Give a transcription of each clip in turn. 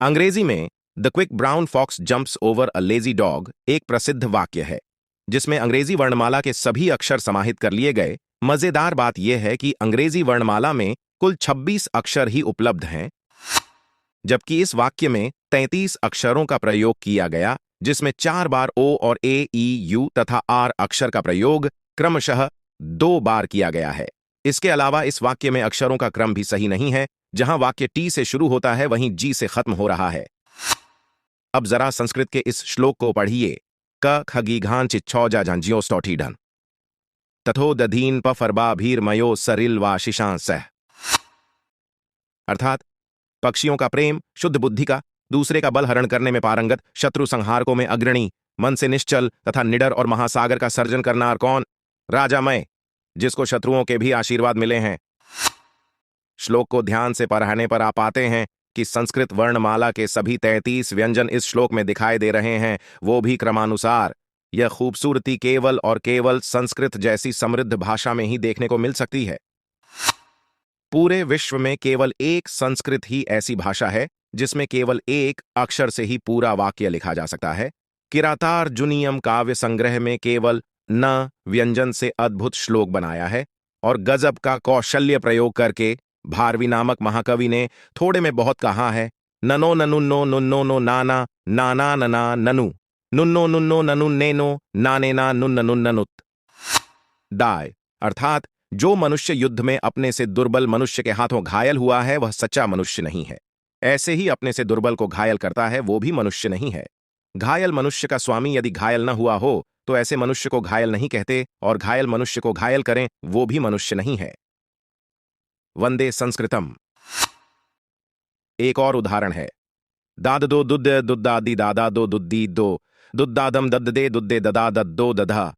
अंग्रेजी में the quick brown fox jumps over a lazy dog एक प्रसिद्ध वाक्य है जिसमें अंग्रेजी वर्णमाला के सभी अक्षर समाहित कर लिए गए। मजेदार बात यह है कि अंग्रेजी वर्णमाला में कुल 26 अक्षर ही उपलब्ध हैं, जबकि इस वाक्य में 33 अक्षरों का प्रयोग किया गया, जिसमें 4 बार ओ और ए, ई, यू तथा आर अक्षर का प्रयोग क्रमशः 2 बार किया गया है। इसके अलावा इस वाक्य में अक्षरों का क्रम भी सही नहीं है। जहां वाक्य टी से शुरू होता है वहीं जी से खत्म हो रहा है। अब जरा संस्कृत के इस श्लोक को पढ़िए। क खगी घान चिच्छौजा झंझियो स्टोठीढन तथो दधीन पफरबा भीर मयो सरिल वा शिशांसह। अर्थात पक्षियों का प्रेम, शुद्ध बुद्धि का, दूसरे का बल हरण करने में पारंगत, शत्रु संहारकों में अग्रणी, मन से निश्चल तथा निडर और महासागर का सर्जन करनार कौन? राजा मैं, जिसको शत्रुओं के भी आशीर्वाद मिले हैं। श्लोक को ध्यान से पढ़ने पर आप पाते हैं कि संस्कृत वर्णमाला के सभी 33 व्यंजन इस श्लोक में दिखाई दे रहे हैं, वो भी क्रमानुसार। यह खूबसूरती केवल और केवल संस्कृत जैसी समृद्ध भाषा में ही देखने को मिल सकती है। पूरे विश्व में केवल एक संस्कृत ही ऐसी भाषा है जिसमें केवल एक अक्षर से ही पूरा वाक्य लिखा जा सकता है। किरातार्जुनीयम काव्य संग्रह में केवल न व्यंजन से अद्भुत श्लोक बनाया है और गजब का कौशल्य प्रयोग करके भारवी नामक महाकवि ने थोड़े में बहुत कहा है। ननो ननुन्नो नुन्नो नो नाना नाना नना ननु नुन्नो नुन्नो ननु नेनो नानेना नुन्न नुन्ननुत। दाय अर्थात जो मनुष्य युद्ध में अपने से दुर्बल मनुष्य के हाथों घायल हुआ है वह सच्चा मनुष्य नहीं है। ऐसे ही अपने से दुर्बल को घायल करता है वो भी मनुष्य नहीं है। घायल मनुष्य का स्वामी यदि घायल न हुआ हो तो ऐसे मनुष्य को घायल नहीं कहते, और घायल मनुष्य को घायल करें वो भी मनुष्य नहीं है। वंदे संस्कृतम। एक और उदाहरण है। दाद दो दुद दुद्दादी दादा दो दुद्दी दो दुद्दादम दद्दे दुद्दे ददा दद्दो दधा।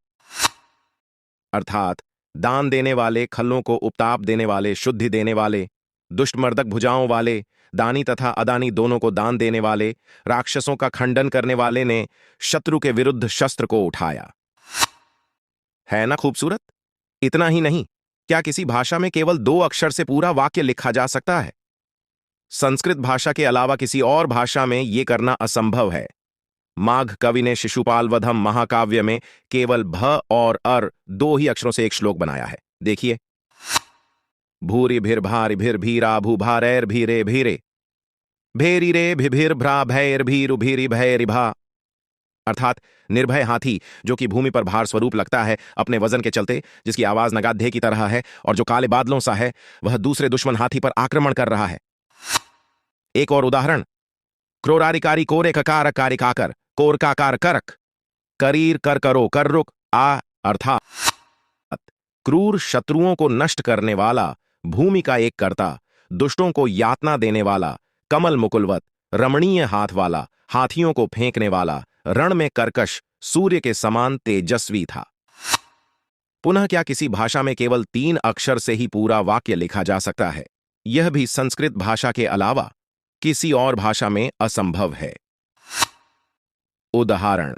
अर्थात दान देने वाले, खल्लों को उपताप देने वाले, शुद्धि देने वाले, दुष्टमर्दक भुजाओं वाले, दानी तथा अदानी दोनों को दान देने वाले, राक्षसों का खंडन करने वाले ने शत्रु के विरुद्ध शस्त्र को उठाया। है ना खूबसूरत? इतना ही नहीं, क्या किसी भाषा में केवल 2 अक्षर से पूरा वाक्य लिखा जा सकता है? संस्कृत भाषा के अलावा किसी और भाषा में यह करना असंभव है। माघ कवि ने शिशुपाल वधम महाकाव्य में केवल भ और अर 2 ही अक्षरों से एक श्लोक बनाया है। देखिए, भूरि भिर भारि भिर भीरा भू भारैर भीरे भीरे भेरी रे भिभिर भ्रा भैर भीरु भीरी भैरि भा। अर्थात निर्भय हाथी जो कि भूमि पर भार स्वरूप लगता है अपने वजन के चलते, जिसकी आवाज नगाधे की तरह है और जो काले बादलों सा है, वह दूसरे दुश्मन हाथी पर आक्रमण कर रहा है। एक और उदाहरण। क्रोरारिकारी कोरे ककार कारिकाकर कोर काकार करक करीर कर करो कर रुक आ। अर्थात क्रूर शत्रुओं को नष्ट करने वाला, भूमि का एक कर्ता, दुष्टों को यातना देने वाला, कमल मुकुलवत रमणीय हाथ वाला, हाथियों को फेंकने वाला, रण में कर्कश, सूर्य के समान तेजस्वी था। पुनः क्या किसी भाषा में केवल 3 अक्षर से ही पूरा वाक्य लिखा जा सकता है? यह भी संस्कृत भाषा के अलावा किसी और भाषा में असंभव है। उदाहरण।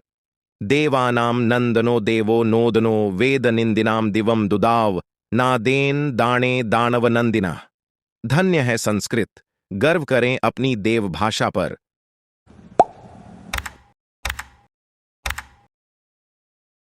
देवानाम नंदनो देवो नोदनो वेद निंदिनाम दिवम दुदाव नादेन दाणे दानव नंदिना। धन्य है संस्कृत, गर्व करें अपनी देव भाषा पर।